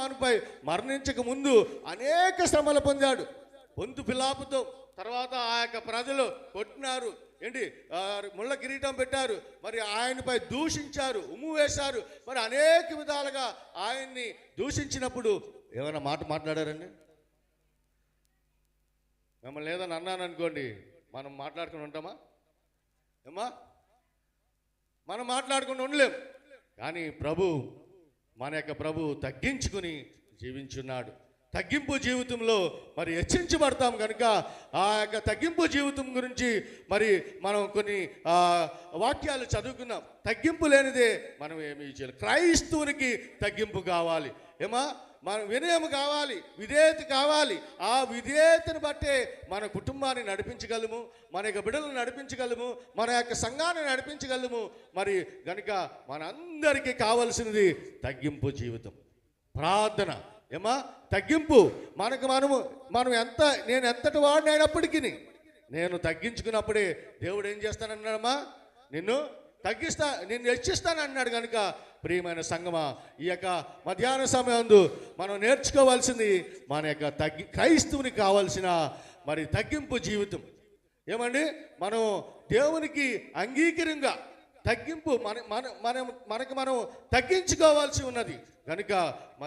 కుమారునిపై మరణించక ముందు అనేక శ్రమలు పొందాడు. పొంతు పిలాపుతో తర్వాత ఆ యొక్క ప్రజలు కొట్టినారు, ఏంటి ముళ్ళ కిరీటం పెట్టారు, మరి ఆయనపై దూషించారు, ఉమ్ము వేశారు. మరి అనేక విధాలుగా ఆయన్ని దూషించినప్పుడు ఏమైనా మాట మాట్లాడారండి? మిమ్మల్ని ఏదైనా అన్నాను అనుకోండి, మనం మాట్లాడుకుని ఉంటామా? ఏమ్మా, మనం మాట్లాడుకుని ఉండలేం. కానీ మన యొక్క ప్రభు తగ్గించుకుని జీవించున్నాడు. తగ్గింపు జీవితంలో మరి హెచ్చించబడతాం కనుక ఆ యొక్క తగ్గింపు జీవితం గురించి మరి మనం కొన్ని వాక్యాలు చదువుకున్నాం. తగ్గింపు లేనిదే మనం ఏమీ చేయాలి. క్రైస్తవునికి తగ్గింపు కావాలి. మనం వినయం కావాలి, విధేయత కావాలి. ఆ విధేయతను బట్టే మన కుటుంబాన్ని నడిపించగలము, మన యొక్క బిడ్డలను నడిపించగలము, మన యొక్క సంఘాన్ని నడిపించగలము. మరి కనుక మనందరికీ కావలసినది తగ్గింపు జీవితం, ప్రార్థన. తగ్గింపు మనం నేను ఎంతటి వాడిని అయినప్పటికీ నేను తగ్గించుకున్నప్పుడే దేవుడు ఏం చేస్తానన్నాడమ్మా? నిన్ను హెచ్చిస్తాను అన్నాడు. కనుక ప్రియమైన సంగమా, ఈ యొక్క మధ్యాహ్న సమయంలో మనం నేర్చుకోవాల్సింది మన యొక్క క్రైస్తవునికి కావాల్సిన మరి తగ్గింపు జీవితం. ఏమండి, మనం దేవునికి అంగీకారంగా తగ్గింపు మనం తగ్గించుకోవాల్సి ఉన్నది. కనుక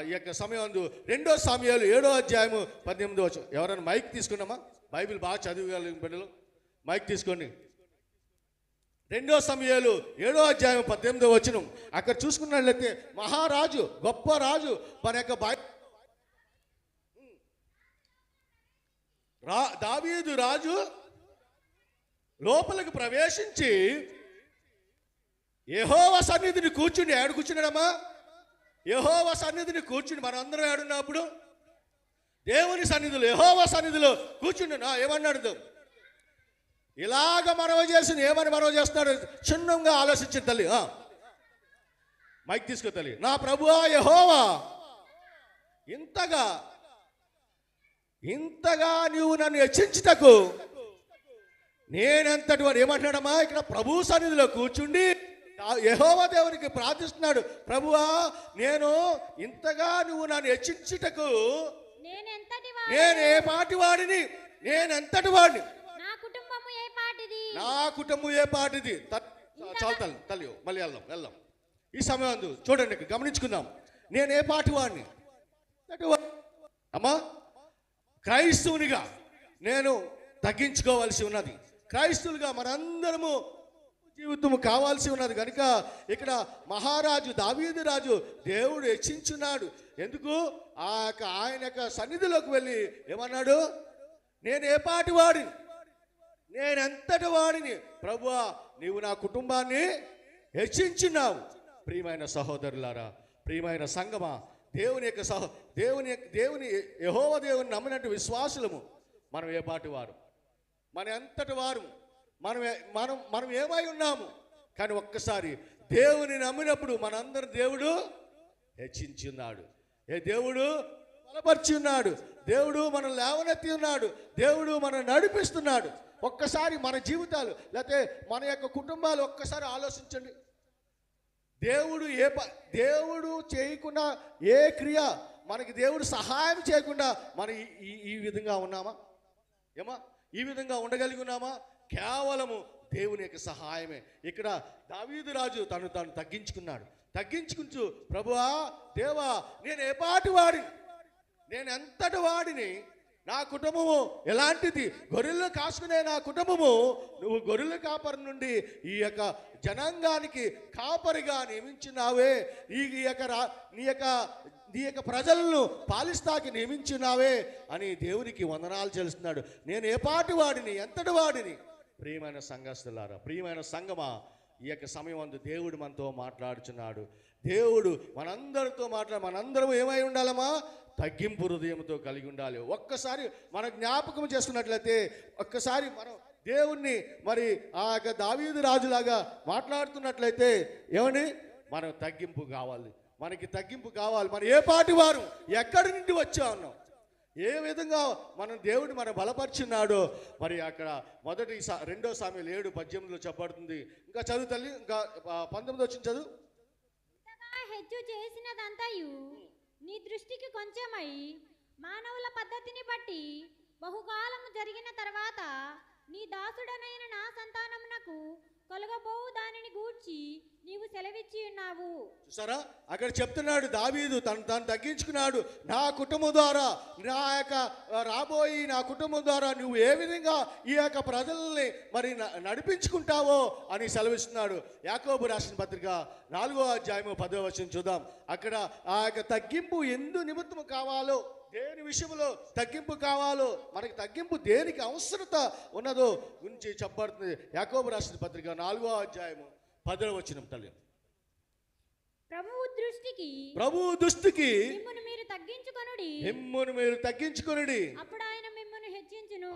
ఈ యొక్క సమయంలో 2 సామ్యాలు 7వ అధ్యాయము 18వ వచనం. ఎవరైనా మైక్ తీసుకున్నామా? బైబిల్ బాగా చదివగలిగిన బిడ్డలు మైక్ తీసుకోండి. 2 సామ్యాలు 7వ అధ్యాయం 18వ వచనం. అక్కడ చూసుకున్నట్లయితే మహారాజు, గొప్ప రాజు మన యొక్క దావీదు రాజు లోపలికి ప్రవేశించి యెహోవా సన్నిధిని కూర్చుని, ఏడు కూర్చున్నాడమ్మా? యెహోవా సన్నిధిని కూర్చుని, మనం అందరం ఏడున్నప్పుడు దేవుని సన్నిధిలో, యెహోవా సన్నిధిలో కూర్చుండు. ఏమన్నాడు? ఇలాగ మనవ చేసిన ఏమని మనవ చేస్తున్నాడు? చిన్నంగా ఆలోచించిన తల్లి, మైక్ తీసుకో తల్లి. నా ప్రభువా యెహోవా, ఇంతగా నీవు నన్ను హెచ్చించుటకు నేనెంతటి వాడు. ఏమంటున్నాడమ్మా? ఇక్కడ ప్రభు సన్నిధిలో కూర్చుండి యెహోవా దేవునికి ప్రార్థిస్తున్నాడు. ప్రభువా, నేను ఇంతగా నువ్వు నన్ను హెచ్చించుటకు నేనే పాటి వాడిని, నేనెంతటి వాడిని, నా కుటుంబం ఏ పాటిది. చాలు తల్లి, మళ్ళీ వెళ్దాం. ఈ సమయం చూడండి, గమనించుకుందాం. నేనే పాటి వాడిని అమ్మా. క్రైస్తవునిగా నేను తగ్గించుకోవాల్సి ఉన్నది. క్రైస్తవులుగా మనందరము జీవితము కావాల్సి ఉన్నది. కనుక ఇక్కడ మహారాజు దావీదు రాజు దేవుడు హెచ్చించున్నాడు. ఎందుకు? ఆయన యొక్క సన్నిధిలోకి వెళ్ళి ఏమన్నాడు? నేను ఏ పాటి వాడిని, నేనెంతటి వాడిని. ప్రభువా, నీవు నా కుటుంబాన్ని హెచ్చించున్నావు. ప్రియమైన సహోదరులారా, ప్రియమైన సంగమా, దేవుని యెహోవా దేవుని నమ్మినట్టు విశ్వాసులము మనం ఏ పాటి వారు, మన ఎంతటి వారు, మనం ఏమై ఉన్నాము. కానీ ఒక్కసారి దేవుని నమ్మినప్పుడు మనందరం దేవుడు హెచ్చించున్నాడు. దేవుడు బలపరిచి ఉన్నాడు. దేవుడు మనం లేవనెత్తి ఉన్నాడు. దేవుడు మనం నడిపిస్తున్నాడు. ఒక్కసారి మన జీవితాలు లేకపోతే మన యొక్క కుటుంబాలు ఒక్కసారి ఆలోచించండి. దేవుడు చేయకుండా ఏ క్రియ, మనకి దేవుడు సహాయం చేయకుండా మనం ఈ విధంగా ఉన్నామా? ఈ విధంగా ఉండగలిగి ఉన్నామా? కేవలము దేవుని యొక్క సహాయమే. ఇక్కడ దావీదు రాజు తను తగ్గించుకున్నాడు. తగ్గించుకుంటూ, ప్రభువా, దేవా, నేను ఏ పాటి వాడిని, నేను ఎంతటి వాడిని, నా కుటుంబము ఎలాంటిది, గొర్రెలు కాసుకునే నా కుటుంబము నువ్వు గొర్రెల కాపరి నుండి ఈ యొక్క జనాంగానికి కాపరిగా నియమించున్నావే, నీ యొక్క ప్రజలను పాలిస్తాకి నియమించున్నావే అని దేవునికి వందనాలు చెల్లిస్తున్నాడు. నేను ఏ పాటి వాడిని, ఎంతటి వాడిని. ప్రియమైన సంఘస్థులారా, ప్రియమైన సంగమా, ఈ యొక్క సమయం దేవుడు మనతో మాట్లాడుచున్నాడు. దేవుడు మనందరితో మనందరం ఏమై ఉండాలమ్మా? తగ్గింపు హృదయంతో కలిగి ఉండాలి. ఒక్కసారి మన జ్ఞాపకం చేసుకున్నట్లయితే, ఒక్కసారి మనం దేవుణ్ణి మరి ఆ యొక్క దావీదు రాజులాగా మాట్లాడుతున్నట్లయితే ఏమని మనం తగ్గింపు కావాలి. మనకి తగ్గింపు కావాలి. మనం ఏ పాటి వారు, ఎక్కడి నుండి వచ్చా ఉన్నాం, ఏ విధంగా మనం దేవుడు మనం బలపరిచున్నాడో మరి అక్కడ 2 సామ్యుయేలు 7:18 చెప్పబడుతుంది. ఇంకా చదువు తల్లి, ఇంకా 19 వచ్చిన చదువు. నీ దృష్టికి కొంచెమై మానవుల పద్ధతిని బట్టి బహుకాలము జరిగిన తర్వాత నీ దాసుడనైన నా సంతానమునకు కలుగబోవు దానిని గూర్చి నీవు సెలవిచ్చి ఉన్నావు. చూసారా, అక్కడ చెప్తున్నాడు దావీదు తను తగ్గించుకున్నాడు. నా కుటుంబం ద్వారా, నా యొక్క రాబోయి నా కుటుంబం ద్వారా నువ్వు ఏ విధంగా ఈ యొక్క ప్రజల్ని మరి నడిపించుకుంటావో అని సెలవిస్తున్నాడు. యాకోబు రాసిన పత్రిక 4వ అధ్యాయము 10వ వచనం చూద్దాం. అక్కడ ఆ యొక్క తగ్గింపు ఎందు నిమిత్తము కావాలో, దేని విషయంలో తగ్గింపు కావాలో, మనకి తగ్గింపు దేనికి అవసరత ఉన్నదో గురించి చెప్పబడుతుంది. యాకోబు రాసిన పత్రిక 4వ అధ్యాయము 10వ వచనం. తల్లి, ప్రభువు దృష్టికి మిమ్మును మీరు తగ్గించుకొనుడి, అప్పుడు ఆయన మిమ్మును హెచ్చించును.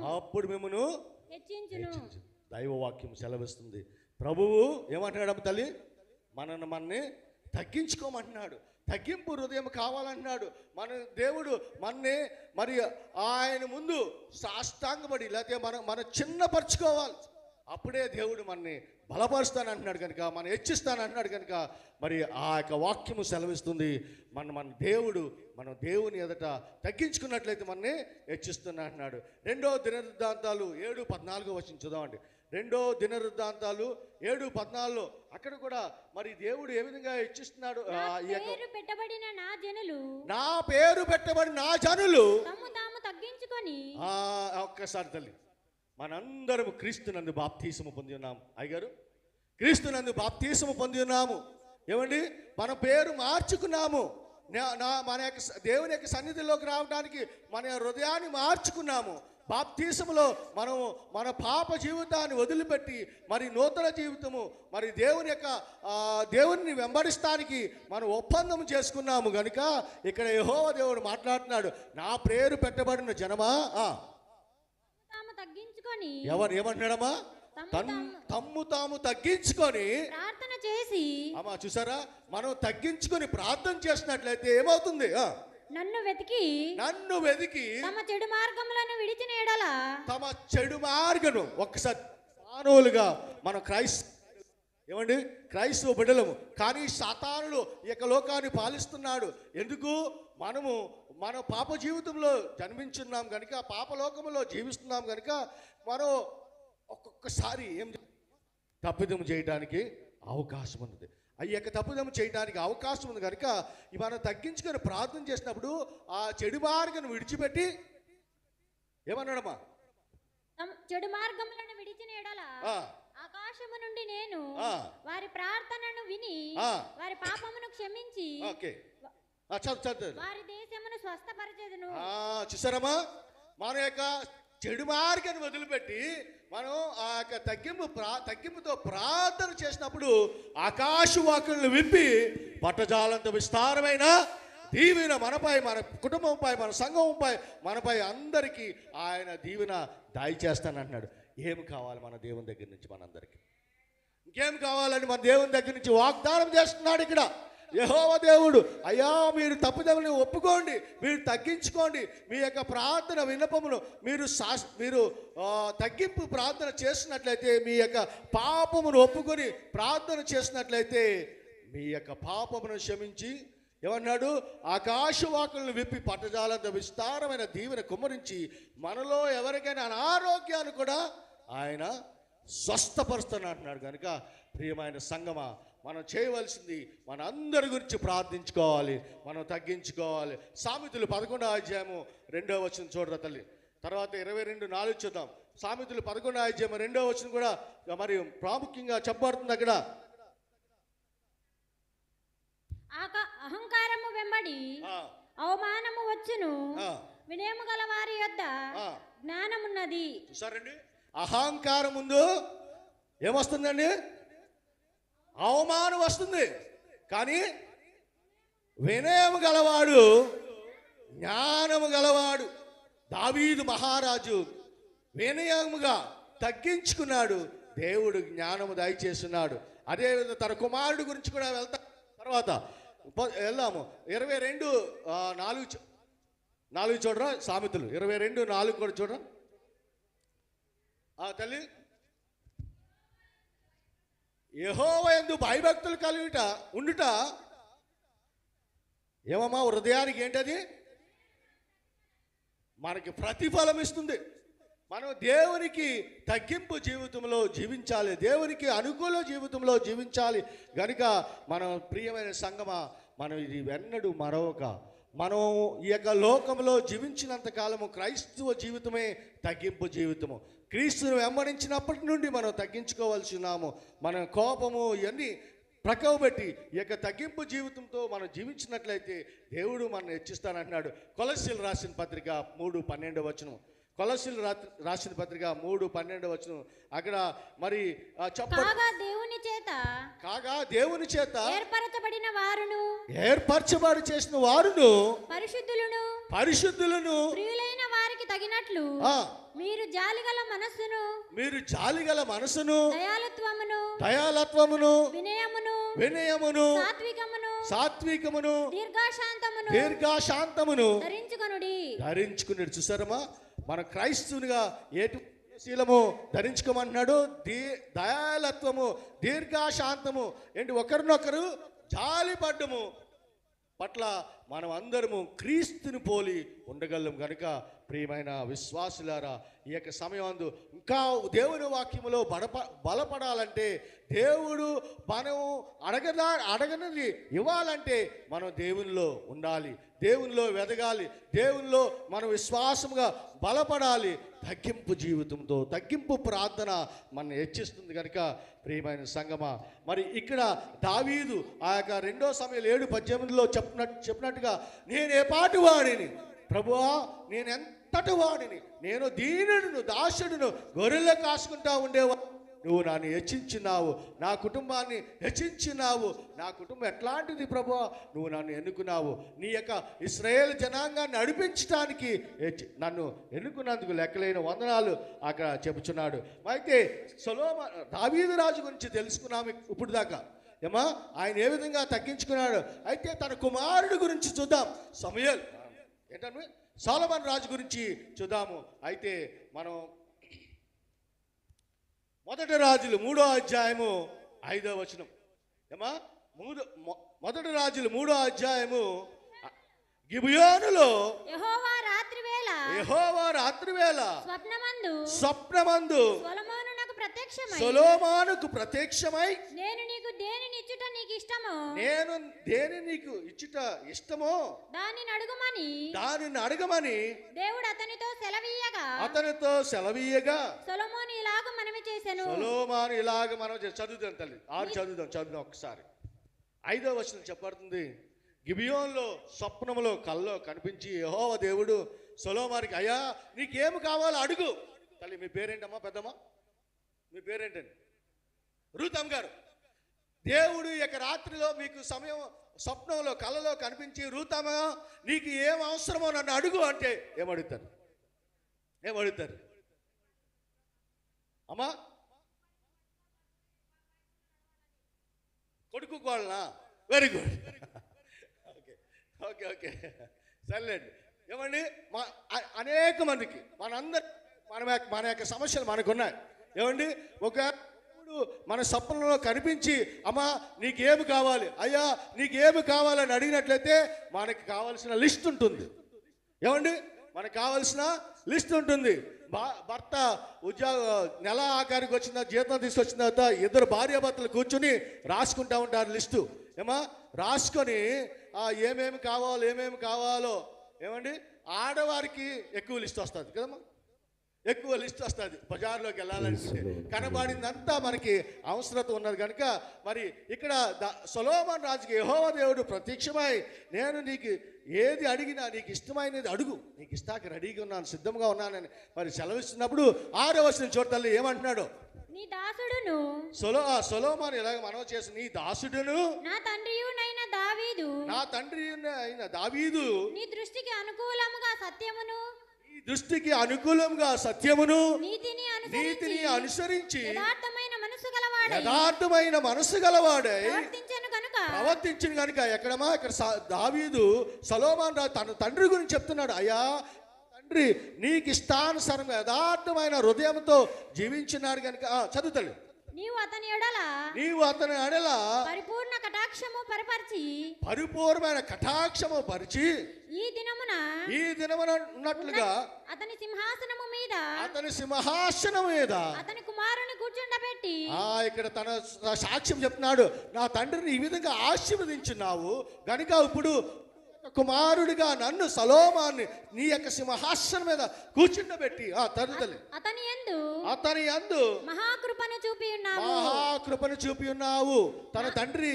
దైవవాక్యం సెలవిస్తుంది. ప్రభువు ఏమంటున్నాడు తల్లి? మనల్ని తగ్గించుకోమంటున్నాడు. తగ్గింపు హృదయం కావాలంటున్నాడు. మన దేవుడు మనని మరి ఆయన ముందు సాష్టాంగపడి లేకపోతే మన చిన్నపరుచుకోవాలి. అప్పుడే దేవుడు మనని బలపరుస్తానంటున్నాడు కనుక, మనం హెచ్చిస్తానంటున్నాడు కనుక మరి ఆ యొక్క వాక్యము సెలవిస్తుంది. మన దేవుడు మనం దేవుని ఎదుట తగ్గించుకున్నట్లయితే మనని హెచ్చిస్తున్నా అంటున్నాడు. 2వ దినవృత్తాంతాలు 7:14 వచనం చూద్దామండి. 2వ దినవృత్తాంతాలు 7:14 అక్కడ కూడా మరి దేవుడు ఏ విధంగా హెచ్చిస్తున్నాడు? నా పేరు పెట్టబడిన నా జనులు తాము తగ్గించుకొని. ఒక్కసారి తల్లి, మనందరము క్రీస్తునందు బాప్తీసము పొంది ఉన్నాము. అయ్యగారు, క్రీస్తునందు బాప్తీసము పొంది ఉన్నాము. ఏమండి, మన పేరు మార్చుకున్నాము. మన యొక్క దేవుని యొక్క సన్నిధిలోకి రావడానికి మన హృదయాన్ని మార్చుకున్నాము. బాప్తీసములో మనము మన పాప జీవితాన్ని వదిలిపెట్టి మరి నూతన జీవితము మరి దేవుని వెంబడిస్తానికి మనం ఒప్పందం చేసుకున్నాము కనుక ఇక్కడ యెహోవా దేవుడు మాట్లాడుతున్నాడు. నా పేరు పెట్టబడిన జనమా తగ్గించుకొని. ఏమంటున్నాడమ్మా? తాము తగ్గించుకొని ప్రార్థన చేసి. అమ్మా చూసారా, మనం తగ్గించుకొని ప్రార్థన చేసినట్లయితే ఏమవుతుంది? నన్ను వెతికి తమ చెడు మార్గములను విడిచిన ఎడల. తమ చెడు మార్గము ఒక్కసారి మానవులుగా మనం క్రైస్తవ బిడ్డలము, కానీ సాతానుడు ఈ యొక్క లోకాన్ని పాలిస్తున్నాడు. ఎందుకు? మనము మన పాప జీవితంలో జన్మించున్నాం కనుక, పాపలోకంలో జీవిస్తున్నాం కనుక మనం ఒక్కొక్కసారి తప్పిదం చేయడానికి అవకాశం ఉంది. ఆ యొక్క తప్పిదం చేయడానికి అవకాశం ఉంది కనుక మనం తగ్గించుకొని ప్రార్థన చేసినప్పుడు ఆ చెడు మార్గం విడిచిపెట్టి ఏమన్నాడమ్మా? చెడు మార్గములను విడిచిన ఎడల ఆకాశము నుండి నేను వారి ప్రార్థనను విని వారి పాపమును క్షమించి వారి దేశమును స్వస్థపరచెదను. చూసారమ్మా, మన యొక్క చెడు మార్గాన్ని వదిలిపెట్టి మనం ఆ యొక్క తగ్గింపుతో ప్రార్థన చేసినప్పుడు ఆకాశవాకులను విప్పి పట్టజాలంత విస్తారమైన దీవెన మనపై, మన కుటుంబంపై, మన సంఘంపై, మనపై అందరికీ ఆయన దీవెన దయచేస్తానంటున్నాడు. ఏం కావాలి మన దేవుని దగ్గర నుంచి? మనందరికీ ఇంకేం కావాలని మన దేవుని దగ్గర నుంచి వాగ్దానం చేస్తున్నాడు ఇక్కడ యెహోవా దేవుడు. అయ్యా, మీరు తప్పుదములను ఒప్పుకోండి, మీరు తగ్గించుకోండి, మీ యొక్క ప్రార్థన విన్నపమును మీరు తగ్గింపు ప్రార్థన చేసినట్లయితే, మీ యొక్క పాపమును ఒప్పుకొని ప్రార్థన చేసినట్లయితే మీ యొక్క పాపమును క్షమించి ఏమన్నాడు? ఆకాశవాకులను విప్పి పట్టజాలంత విస్తారమైన దీవెన కుమ్మరించి మనలో ఎవరికైనా అనారోగ్యాన్ని కూడా ఆయన స్వస్థపరుస్తానంటున్నాడు. కనుక ప్రియమైన సంగమా, మనం చేయవలసింది మన అందరి గురించి ప్రార్థించుకోవాలి, మనం తగ్గించుకోవాలి. సామెతలు 11వ అధ్యాయము 2వ వచనం చూడరా తల్లి. తర్వాత 22:4 చూద్దాం. సామెతలు 11వ అధ్యాయం 2వ వచనం కూడా మరి ప్రాముఖ్యంగా చెప్పబడుతుంది. అక్కడ అహంకారము వెంబడి అవమానము వచ్చును, వినయము గల వారి యొద్ద జ్ఞానమున్నది. చూసారండి, అహంకారం ముందు ఏమొస్తుందండి? అవమానం వస్తుంది. కానీ వినయము గలవాడు, జ్ఞానము గలవాడు. దావీదు మహారాజు వినయముగా తగ్గించుకున్నాడు, దేవుడు జ్ఞానము దయచేస్తున్నాడు. అదేవిధంగా తన కుమారుడు గురించి కూడా వెళ్తాం. తర్వాత వెళ్దాము. 22:4 చూడరా. సామెతలు 22:4 కూడా చూడరా తల్లి. యెహోవా యందు భయభక్తులు ఉండుట ఏమమ్మా హృదయానికి ఏంటది? మనకి ప్రతిఫలం ఇస్తుంది. మనం దేవునికి తగ్గింపు జీవితంలో జీవించాలి, దేవునికి అనుకూల జీవితంలో జీవించాలి. కనుక మనం ప్రియమైన సంగమా, మనం ఇది వెన్నడు మరొక మనం ఈ యొక్క లోకంలో జీవించినంత కాలము క్రైస్తవ జీవితమే తగ్గింపు జీవితము. క్రీస్తును వెంబడించినప్పటి నుండి మనం తగ్గించుకోవాల్సి ఉన్నాము. మన కోపము ఇవన్నీ ప్రక్కవ పెట్టి ఈ యొక్క తగ్గింపు జీవితంతో మనం జీవించినట్లయితే దేవుడు మనం హెచ్చిస్తానంటున్నాడు. కొలస్సీలు రాసిన పత్రిక 3:12 కొలస్సీలు రాసిన పత్రిక 3:12 అక్కడ మరి కాగా దేవుని చేత ఏర్పరచబడి చేసిన వారును పరిశుద్ధులను ప్రియులైన వారికి తగినట్లు మీరు జాలిగల మనసును దయాలత్వమును వినయమును సాత్వికమును దీర్ఘశాంతమును ధరించుకుని. చూసారమ్మా, మన క్రైస్తవునిగా ఏటి శీలము ధరించుకోమంటున్నాడు. దయాలత్వము, దీర్ఘశాంతము ఏంటి, ఒకరినొకరు జాలిపడ్డము పట్ల మనం అందరము క్రీస్తుని పోలి ఉండగలం. కనుక ప్రియమైన విశ్వాసులారా, ఈ యొక్క సమయం ఇంకా దేవుని వాక్యములో బలపడాలంటే, దేవుడు మనం అడగనది ఇవ్వాలంటే మనం దేవునిలో ఉండాలి, దేవునిలో వెదగాలి, దేవునిలో మనం విశ్వాసముగా బలపడాలి. తగ్గింపు జీవితంతో తగ్గింపు ప్రార్థన మనం హెచ్చిస్తుంది. కనుక ప్రియమైన సంగమా, మరి ఇక్కడ దావీదు ఆ యొక్క 2 సమూయేలు 7:18 చెప్పినట్టుగా, నేనే పాటి వాడిని ప్రభువా, నేను ఎంతటి వాడిని, నేను దీనుడును దాసుడును, గొర్రెలు కాసుకుంటా ఉండేవా, నువ్వు నన్ను హెచ్చించినావు, నా కుటుంబాన్ని హెచ్చించినావు. నా కుటుంబం ఎట్లాంటిది ప్రభువా, నువ్వు నన్ను ఎన్నుకున్నావు, నీ యొక్క ఇశ్రాయేలు జనాంగాన్ని నడిపించడానికి నన్ను ఎన్నుకున్నందుకు లెక్కలేని వందనాలు అక్కడ చెబుతున్నాడు. అయితే దావీదు రాజు గురించి తెలుసుకున్నాము ఇప్పుడు దాకా. ఏమా, ఆయన ఏ విధంగా తగ్గించుకున్నాడు. అయితే తన కుమారుడు గురించి చూద్దాం. సమూయేలు ఏంటంటే సొలొమోను రాజు గురించి చూద్దాము. అయితే మనం 1 రాజులు 3:5 ఏమా, 1 రాజులు 3 గిబియోనులో యెహోవా రాత్రివేళ స్వప్నమందు సొలొమోనుకు ప్రత్యక్షమై నేను దేని నీకు ఇచ్చుట ఇష్టమో దానిని అడగమని దేవుడు అతనితో సెలవీయగా సొలొమోను ఇలాగ మనం చదువుదాం తల్లి. 6 చదువుదాం ఒకసారి. 5వ వచనం చెప్పబడుతుంది. గిబియోన్లో స్వప్నములో కల్లో కనిపించి యెహోవా దేవుడు సొలొమోనుకి, అయ్యా నీకేమి కావాలో అడుగు. తల్లి, మీ పేరేంటమ్మా? పెద్దమ్మా, మీ పేరేంటండి? రూతమ్మ గారు. దేవుడు యొక్క రాత్రిలో మీకు స్వప్నంలో కళ్ళలో కనిపించి, రూతమ్మ నీకు ఏం అవసరమో నన్ను అడుగు అంటే ఏమడుగుతారు? అమ్మా, కొడుకు కోళ్ళనా? Very good. ఓకే సర్లేండి. ఏమండి, అనేక మందికి మన యొక్క సమస్యలు మనకున్నాయి. ఏమండి, ఒక మన స్వప్నంలో కనిపించి, అమ్మా నీకేమి కావాలి, అయ్యా నీకేమి కావాలని అడిగినట్లయితే మనకి కావాల్సిన లిస్ట్ ఉంటుంది. ఏమండి, మనకు కావాల్సిన లిస్ట్ ఉంటుంది. భర్త నెల ఆఖరికి వచ్చిన జీతం తీసుకొచ్చిన తర్వాత 2 భార్యాభర్తలు కూర్చుని రాసుకుంటా ఉంటారు లిస్టు. ఏమా, రాసుకొని ఏమేమి కావాలో ఏమండి, ఆడవారికి ఎక్కువ లిస్ట్ వస్తుంది కదమ్మా, ఎక్కువ లిస్ట్ వస్తుంది. బజార్లోకి వెళ్ళాలంటే కనబడిందంతా మనకి అవసరత ఉన్నది. కనుక మరి ఇక్కడ సొలొమోను రాజుకి యెహోవా దేవుడు ప్రత్యక్షమై, నేను నీకు ఏది అడిగినా నీకు ఇష్టమైనది అడుగు, నీకు ఇస్తాక రెడీగా ఉన్నాను, సిద్ధంగా ఉన్నానని మరి సెలవిస్తున్నప్పుడు 6వ వచనం చూడాలి. ఏమంటున్నాడు? నీ దాసుడును సొలొమోను ఇలాగ మనవి చేసి, నీ దాసుడును నా తండ్రి అయిన దావీదు నీ దృష్టికి అనుకూలముగా సత్యమును నీతిని అనుసరించి యథార్థమైన మనసు గలవాడై ప్రవర్తించిన కనుక. ఎక్కడమా, ఇక్కడ దావీదు సొలొమోను రాజు తన తండ్రి గురించి చెప్తున్నాడు. అయ్యా తండ్రి, నీకు ఇష్టానుసారంగా యథార్థమైన హృదయంతో జీవించినాడు కనుక. చదువుతాడు నీవు అతని ఎడల నీవు అతని ఎడల పరిపూర్ణ కటాక్షము పరపరిచి పరిపూర్ణమైన కటాక్షము పరిచి ఈ దినమున ఉన్నట్లుగా అతని సింహాసనము మీద అతని సింహాసనం మీద అతని కుమారుని కూర్చుండబెట్టి ఇక్కడ తన సాక్ష్యం చెప్తున్నాడు. నా తండ్రిని ఈ విధంగా ఆశీర్వదించున్నావు గనుక ఇప్పుడు కుమారుడిగా నన్ను సొలొమోనుని నీ యొక్క సింహాసనం మీద కూర్చుండబెట్టి తరుతలి అతని యందు మహాకృపను చూపి ఉన్నావు. తన తండ్రి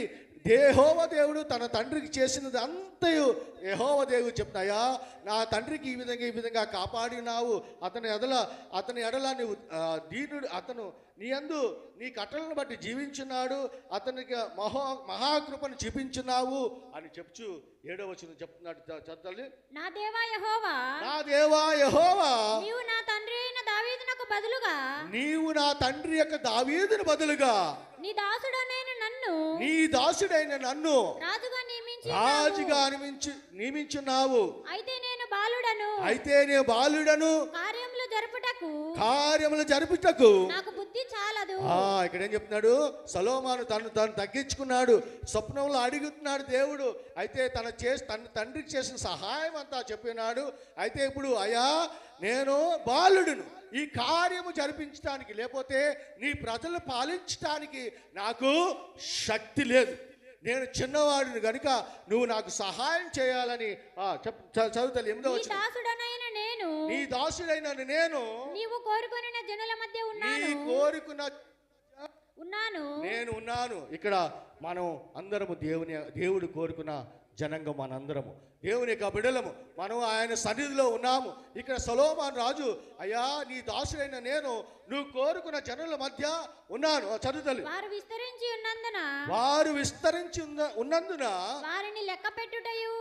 యెహోవా దేవుడు తన తండ్రికి చేసినది అంతయు యెహోవా దేవుడు చెప్తాయా, నా తండ్రికి ఈ విధంగా కాపాడినావు. అతని ఎడల నువ్వు దీనుడు, అతను నీ యందు నీ కట్టలను బట్టి జీవించున్నాడు, అతనికి మహాకృపను చూపించున్నావు అని చెప్చు 7వ వచనం చెప్తున్నాడు. చదవాలి. నా దేవా యెహోవా నీవు నా తండ్రి అయిన దావీదునకు బదులుగా నీవు నా తండ్రి యొక్క దావీదును బదులుగా నీ దాసుడైన నన్ను రాజుగా నియమించున్నావు. అయితే నేను బాలుడను కార్యములు జరుపుటకు నాకు బుద్ధి చాలదు. ఇక్కడ ఏం చెప్తున్నాడు? సొలొమోను తను తగ్గించుకున్నాడు. స్వప్నంలో అడుగుతున్నాడు దేవుడు. అయితే తన తండ్రికి చేసిన సహాయం అంతా చెప్పినాడు. అయితే ఇప్పుడు అయ్యా నేను బాలుడును, ఈ కార్యము జరిపించడానికి లేకపోతే నీ ప్రజలను పాలించడానికి నాకు శక్తి లేదు, నేను చిన్నవాడిని గనుక నువ్వు నాకు సహాయం చేయాలని చదువుతాను. 8వ వచనం. నీ దాసుడైన నేను నీవు కోరుకొనిన జనుల మధ్య నేను ఉన్నాను. ఇక్కడ మనం అందరము దేవుడు కోరుకున్న జనంగం, మనందరము దేవుని యొక్క బిడ్డలము, మనం ఆయన సన్నిధిలో ఉన్నాము. ఇక్కడ సొలొమోను రాజు, అయ్యా నీ దాసుడైన నేను నువ్వు కోరుకున్న జనుల మధ్య ఉన్నాను. చదువుతలు. వారు విస్తరించి ఉన్నందున వారిని లెక్కపెట్టయు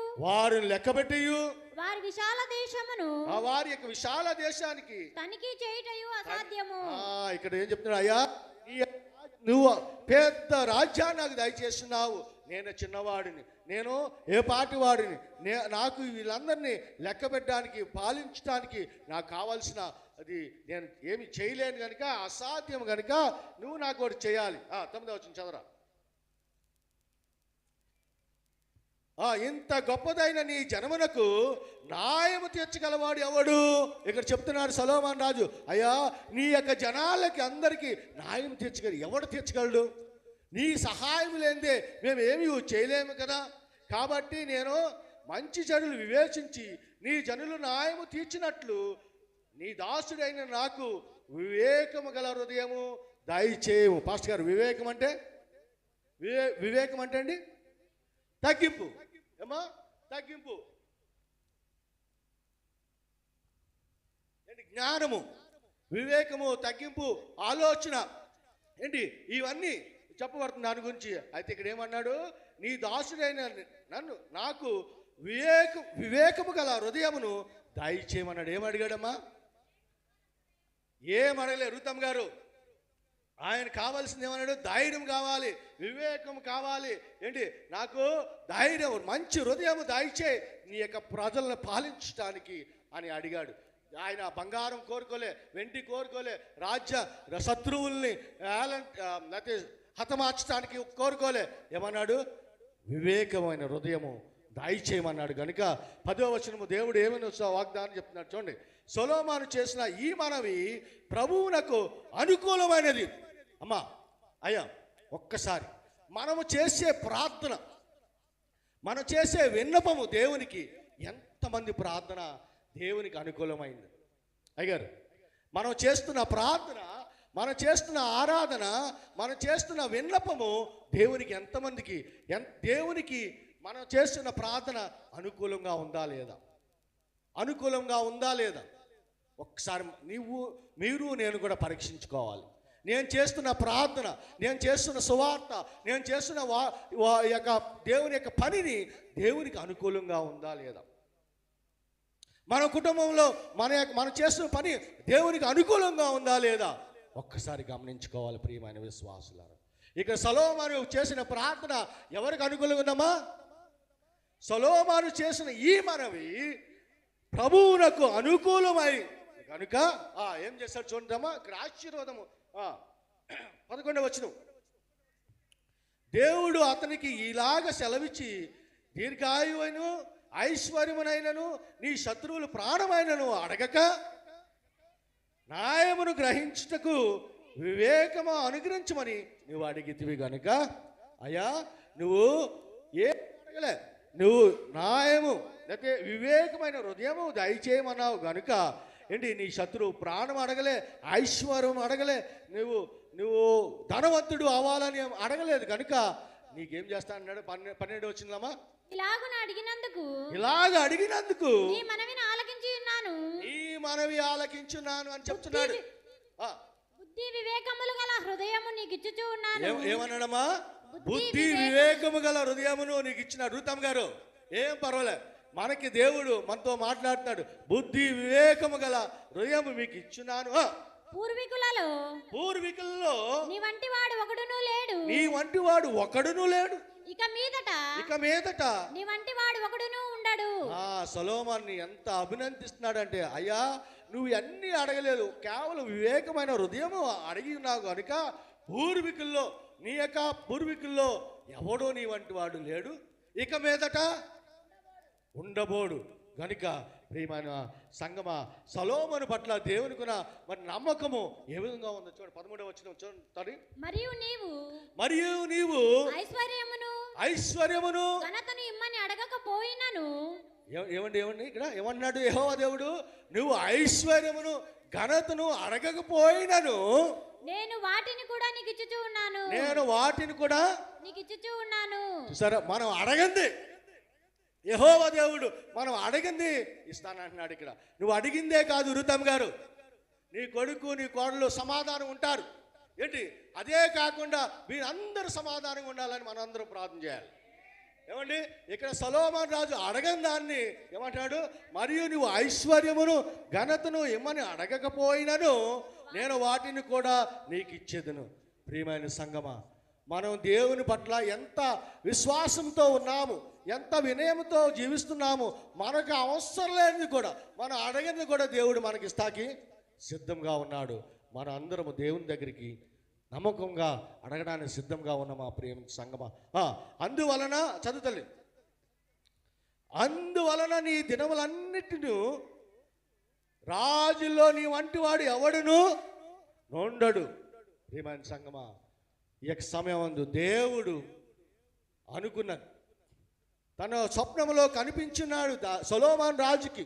వారి విశాల దేశమును వారి యొక్క విశాల దేశానికి తనిఖీ చేయుటయు అసాధ్యము. ఇక్కడ ఏం చెప్తున్నాడు? అయ్యా నువ్వు పెద్ద రాజ్యాన్ని నాకు దయచేస్తున్నావు, నేను చిన్నవాడిని, నేను ఏ పాటి వాడిని, నాకు వీళ్ళందరినీ లెక్క పెట్టడానికి పాలించడానికి నాకు కావాల్సిన అది నేను ఏమి చేయలేను కనుక, అసాధ్యం కనుక నువ్వు నాకు ఒకటి చేయాలి. 9వ వచనం చదవరా. ఇంత గొప్పదైన నీ జనమునకు న్యాయము తీర్చగలవాడు ఎవడు? ఇక్కడ చెప్తున్నాడు సొలొమోను రాజు, అయ్యా నీ యొక్క జనాలకి అందరికీ న్యాయం తీర్చగలడు ఎవడు తీర్చగలడు? నీ సహాయం లేనిదే మేము ఏమీ చేయలేము కదా. కాబట్టి నేను మంచి జనులు వివేచించి నీ జనులు న్యాయము తీర్చినట్లు నీ దాసుడైన నాకు వివేకము గల హృదయము దయచేయము. పాస్టర్ గారు, వివేకం అంటే అండి తగ్గింపు. ఏమా తగ్గింపు ఏంటి? జ్ఞానము, వివేకము, తగ్గింపు, ఆలోచన ఏంటి? ఇవన్నీ చెప్పబడుతుంది దాని గురించి. అయితే ఇక్కడ ఏమన్నాడు? నీ దాసుడైన నాకు వివేకము గల హృదయమును దయచేయమన్నాడు. ఏమడిగాడమ్మా? ఏమడగలే రుతమ్ గారు. ఆయన కావాల్సింది ఏమన్నాడు? ధైర్యం కావాలి, వివేకం కావాలి. ఏంటి? నాకు ధైర్యం, మంచి హృదయం దయచేయి నీ యొక్క ప్రజలను పాలించడానికి అని అడిగాడు. ఆయన బంగారం కోరుకోలే, వెండి కోరుకోలే, రాజ్య శత్రువుల్ని హతమార్చడానికి కోరుకోలే. ఏమన్నాడు? వివేకమైన హృదయము దయచేయమన్నాడు. కనుక 10వ వచనము దేవుడు ఏమని వాగ్దానం చెప్తున్నాడు చూడండి. సొలొమోను చేసిన ఈ మనవి ప్రభువునకు అనుకూలమైనది. అమ్మా అయ్యా, ఒక్కసారి మనము చేసే ప్రార్థన, మనం చేసే విన్నపము దేవునికి, ఎంతమంది ప్రార్థన దేవునికి అనుకూలమైంది? అయ్యారు, మనం చేస్తున్న ప్రార్థన, మనం చేస్తున్న ఆరాధన, మనం చేస్తున్న విన్నపము దేవునికి ఎంతమందికి, దేవునికి మనం చేస్తున్న ప్రార్థన అనుకూలంగా ఉందా లేదా? ఒక్కసారి మీరు నేను కూడా పరీక్షించుకోవాలి. నేను చేస్తున్న ప్రార్థన, నేను చేస్తున్న సువార్త, నేను చేస్తున్న యొక్క దేవుని యొక్క పనిని దేవునికి అనుకూలంగా ఉందా లేదా? మన కుటుంబంలో మనం చేస్తున్న పని దేవునికి అనుకూలంగా ఉందా లేదా? ఒక్కసారి గమనించుకోవాలి ప్రియమైన విశ్వాసులారా. ఇక్కడ సొలొమోను చేసిన ప్రార్థన ఎవరికి అనుకూలంగా ఉందమ్మా? సొలొమోను చేసిన ఈ మనవి ప్రభువునకు అనుకూలమై కనుక ఏం చేస్తాడు చూద్దామా? ఇక్కడ ఆశీర్వాదము 11వ వచనం, దేవుడు అతనికి ఇలాగ సెలవిచ్చి, దీర్ఘాయువును ఐశ్వర్యమునైనను నీ శత్రువులు ప్రాణమైనను అడగక న్యాయమును గ్రహించుటకు వివేకము అనుగ్రహించమని నువ్వు అడిగితివి గనుక, అయ్యా నువ్వు ఏ అడగలే, నువ్వు న్యాయము లేకపోతే వివేకమైన హృదయము దయచేయమన్నావు గనుక ఏంటి, నీ శత్రువు ప్రాణం అడగలే, ఐశ్వర్యం అడగలే, నువ్వు నువ్వు ధనవంతుడు అవ్వాలని అడగలేదు కనుక నీకేం చేస్తా అన్నాడు. 12 వచ్చిందమ్మా, ఇలాగ అడిగినందుకు నీ మనవిని ఆలకించి ఉన్నాను, నీ మనవి ఆలకించున్నాను అని చెప్తున్నాడు. బుద్ధి వివేకములు గల హృదయము నీకు ఇచ్చుచూ ఉన్నాను. ఏమన్నాడమ్మా? బుద్ధి వివేకము గల హృదయమును నీకు ఇచ్చినాడు. రూతమ్మ గారు ఏం పర్వాలే, మనకి దేవుడు మనతో మాట్లాడుతున్నాడు. బుద్ధి వివేకము గల హృదయము మీకు ఇచ్చున్నాను. పూర్వీకులలో నీ వంటి వాడు ఒకడును లేడు, నీ వంటి వాడు ఒకడును లేడు, ఇక మీదట నీ వంటి వాడు ఒకడును ఉండడు. సొలొమోన్ని ఎంత అభినందిస్తున్నాడంటే, అయ్యా నువ్వు అన్నీ అడగలేదు, కేవలం వివేకమైన హృదయము అడిగి ఉన్నావు కనుక పూర్వీకుల్లో నీ యొక్క పూర్వీకుల్లో ఎవడో నీ వంటి వాడు లేడు, ఇక మీదట ఉండబోడు. గనుక ప్రియమైన సంగమా, సొలొమోను పట్ల దేవునికున్న మరి నమ్మకము ఏ విధంగా ఉందో చూడండి. 13వ వచనం చూడండి. మరియు నీవు ఐశ్వర్యమును ఘనతను ఇమ్మని అడగకపోయినను. ఏమండి ఇక్కడ ఏమన్నాడు యెహోవా దేవుడు? నువ్వు ఐశ్వర్యమును ఘనతను అడగకపోయినను నేను వాటిని కూడా నీకు ఇచ్చుచూ ఉన్నాను. సరే, మనం అడగంది యెహోవా దేవుడు మనం అడిగింది ఇస్తానంటున్నాడు. ఇక్కడ నువ్వు అడిగిందే కాదు రూతమ్మ గారు, నీ కొడుకు నీ కోడలు సమాధానం ఉంటారు ఏంటి, అదే కాకుండా మీరందరూ సమాధానంగా ఉండాలని మనం అందరం ప్రార్థన చేయాలి. ఏమండి ఇక్కడ సొలొమోను రాజు అడగని దాన్ని ఏమంటాడు? మరియు నువ్వు ఐశ్వర్యమును ఘనతను ఇమ్మని అడగకపోయినను నేను వాటిని కూడా నీకు ఇచ్చేదను. ప్రియమైన సంగమా, మనం దేవుని పట్ల ఎంత విశ్వాసంతో ఉన్నాము, ఎంత వినయంతో జీవిస్తున్నాము. మనకు అవసరం లేనిది కూడా, మనం అడగనిది కూడా దేవుడు మనకి ఇస్తాకి సిద్ధంగా ఉన్నాడు. మన అందరము దేవుని దగ్గరికి నమ్మకంగా అడగడానికి సిద్ధంగా ఉన్నామా ప్రేమ సంగమా? అందువలన చదువుతల్లి, అందువలన నీ దినములన్నిటిని రాజుల్లో నీ వంటి వాడు ఎవడును నొండడు. ప్రియమైన సంగమా, ఈ యొక్క సమయం అందు దేవుడు అనుకున్నాడు, తన స్వప్నంలో కనిపించున్నాడు సొలొమోను రాజుకి.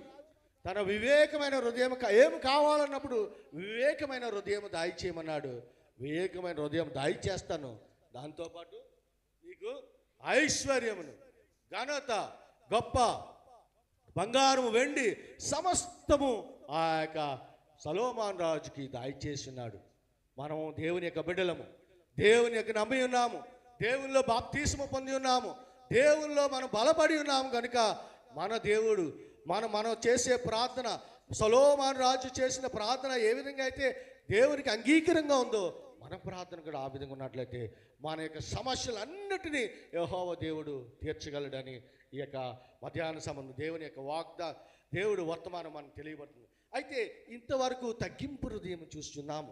తన వివేకమైన హృదయం ఏం కావాలన్నప్పుడు వివేకమైన హృదయం దాయిచేయమన్నాడు. వివేకమైన హృదయం దాయిచేస్తాను, దాంతోపాటు నీకు ఐశ్వర్యమును ఘనత గొప్ప బంగారము వెండి సమస్తము ఆ యొక్క సొలొమోను రాజుకి దాయిచేస్తున్నాడు. మనము దేవుని యొక్క బిడ్డలము, దేవుని యొక్క నమ్మి ఉన్నాము, దేవునిలో బాప్తీసము పొంది ఉన్నాము, దేవునిలో మనం బలపడి ఉన్నాము కనుక మన దేవుడు మనం చేసే ప్రార్థన, సొలొమోను రాజు చేసిన ప్రార్థన ఏ విధంగా అయితే దేవునికి అంగీకారంగా ఉందో మన ప్రార్థన కూడా ఆ విధంగా ఉన్నట్లయితే మన యొక్క సమస్యలన్నిటినీ యెహోవా దేవుడు తీర్చగలడని ఈ యొక్క మధ్యాహ్న సమయంలో దేవుని యొక్క దేవుడు వర్తమానం మనకు తెలియబడుతుంది. అయితే ఇంతవరకు తగ్గింపు హృదయం చూస్తున్నాము.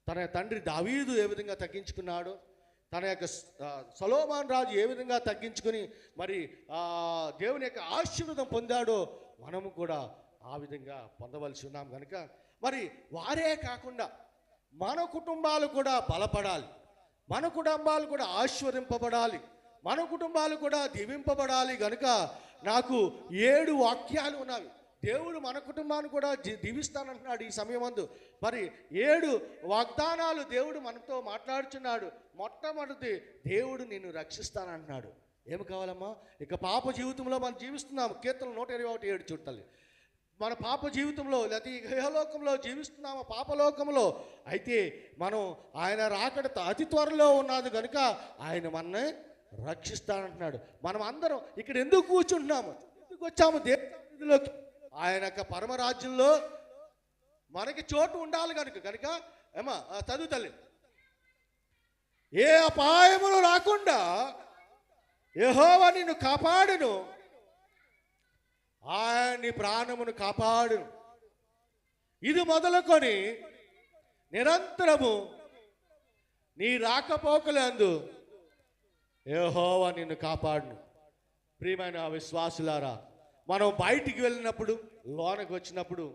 తన తండ్రి దావీదు ఏ విధంగా తగ్గించుకున్నాడు, తన యొక్క సొలొమోను రాజు ఏ విధంగా తగ్గించుకుని మరి దేవుని యొక్క ఆశీర్వాదం పొందాడో మనము కూడా ఆ విధంగా పొందవలసి ఉన్నాం కనుక మరి వారే కాకుండా మన కుటుంబాలు కూడా బలపడాలి, మన కుటుంబాలు కూడా ఆశీర్వదింపబడాలి, మన కుటుంబాలు కూడా దీవింపబడాలి. కనుక నాకు 7 వాక్యాలు ఉన్నవి. దేవుడు మన కుటుంబాన్ని కూడా దీవిస్తానంటున్నాడు ఈ సమయం అందు. మరి 7 వాగ్దానాలు దేవుడు మనతో మాట్లాడుచున్నాడు. మొట్టమొదటి, దేవుడు నిన్ను రక్షిస్తానంటున్నాడు. ఏమి కావాలమ్మా? ఇక పాప జీవితంలో మనం జీవిస్తున్నాము. కీర్తన 121:7 చూడాలి. మన పాప జీవితంలో లేకపోతే ఇహలోకంలో జీవిస్తున్నాము, పాపలోకంలో. అయితే మనం ఆయన రాకడ అతి త్వరలో ఉన్నది కనుక ఆయన మనల్ని రక్షిస్తానంటున్నాడు. మనం అందరం ఇక్కడ ఎందుకు కూర్చుంటున్నాము, ఎందుకు వచ్చాము దేవుడిలోకి? ఆయన యొక్క పరమరాజ్యంలో మనకి చోటు ఉండాలి కనుక ఏమా చదువు తల్లి, ఏ అపాయములు రాకుండా యెహోవా నిన్ను కాపాడును, ఆయన నీ ప్రాణమును కాపాడును. ఇది మొదలుకొని నిరంతరము నీ రాకపోకలందు యెహోవా నిన్ను కాపాడును. ప్రియమైన విశ్వాసులారా, మనం బయటికి వెళ్ళినప్పుడు, లోనకి వచ్చినప్పుడు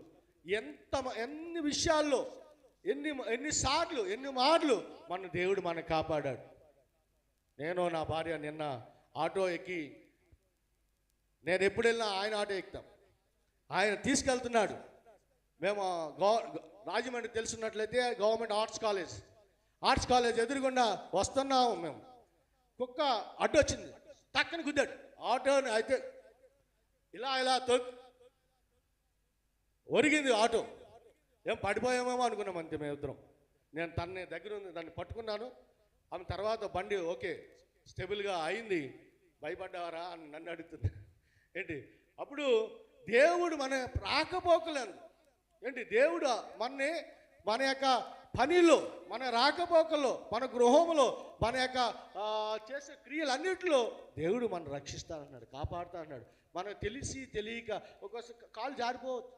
ఎన్ని విషయాల్లో ఎన్నిసార్లు ఎన్ని మార్లు మన దేవుడు మనకు కాపాడాడు. నేను నా భార్య నిన్న ఆటో ఎక్కి, నేను ఎప్పుడు వెళ్ళినా ఆయన ఆటో ఎక్కుతాం, ఆయన తీసుకెళ్తున్నాడు. మేము రాజమండ్రి తెలుసున్నట్లయితే గవర్నమెంట్ ఆర్ట్స్ కాలేజ్ ఎదురుగుండా వస్తున్నాము. మేము కుక్క అడ్డు వచ్చింది, టక్కని గుద్దాడు ఆటోని. అయితే ఇలా ఒరిగింది ఆటో. ఏం పడిపోయామేమో అనుకున్నాం అంతే మేమిద్దరం. నేను తన్ని దగ్గర ఉంది, దాన్ని పట్టుకున్నాను. ఆమె తర్వాత బండి ఓకే స్టెబుల్గా అయింది. భయపడ్డావారా అని నన్ను అడుగుతుంది. ఏంటి అప్పుడు దేవుడు మన రాకపోకలేదు ఏంటి, దేవుడు మన యొక్క పనిలో, మన రాకపోకల్లో, మన గృహంలో, మన యొక్క చేసే క్రియలన్నింటిలో దేవుడు మనం రక్షిస్తానన్నాడు, కాపాడుతానన్నాడు. మనకు తెలిసి తెలియక ఒక్కోసారి కాలు జారిపోవచ్చు,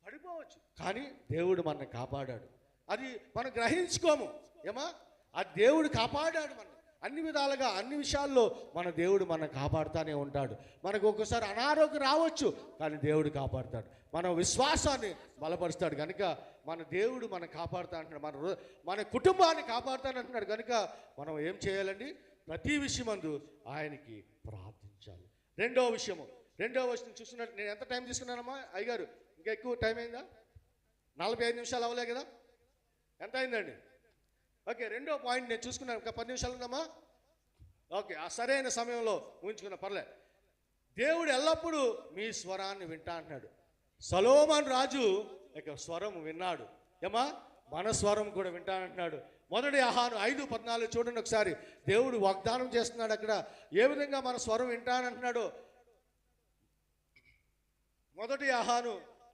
పడిపోవచ్చు, కానీ దేవుడు మనల్ని కాపాడాడు. అది మనం గ్రహించుకోము. ఏమా, ఆ దేవుడు కాపాడాడు మన అన్ని విధాలుగా, అన్ని విషయాల్లో మన దేవుడు మనల్ని కాపాడుతూనే ఉంటాడు. మనకు ఒక్కోసారి అనారోగ్యం రావచ్చు, కానీ దేవుడు కాపాడుతాడు. మన విశ్వాసాన్ని బలపరుస్తాడు కనుక మన దేవుడు మనం కాపాడుతా అంటున్నాడు. మన కుటుంబాన్ని కాపాడుతానంటున్నాడు కనుక మనం ఏం చేయాలండి? ప్రతి విషయమందు ఆయనకి ప్రార్థించాలి. రెండవ విషయం చూస్తున్నట్టు, నేను ఎంత టైం తీసుకున్నానమ్మా అయ్యగారు? ఇంకా ఎక్కువ టైం అయిందా? 45 నిమిషాలు అవ్వలే కదా? ఎంత అయిందండి? ఓకే, రెండో పాయింట్ నేను చూసుకున్నాను. ఇంకా 10 నిమిషాలు ఉందమ్మా. ఓకే, ఆ సరైన సమయంలో ఊహించుకున్నా, పర్లేదు. దేవుడు ఎల్లప్పుడూ మీ స్వరాన్ని వింటా అంటున్నాడు. సొలొమోను రాజు యొక్క స్వరం విన్నాడు. ఏమా, మన స్వరం కూడా వింటానంటున్నాడు. మొదటి ఆహాను 5:14 చూడండి ఒకసారి. దేవుడు వాగ్దానం చేస్తున్నాడు అక్కడ ఏ విధంగా మన స్వరం వింటానంటున్నాడు. మొదటి ఆహాను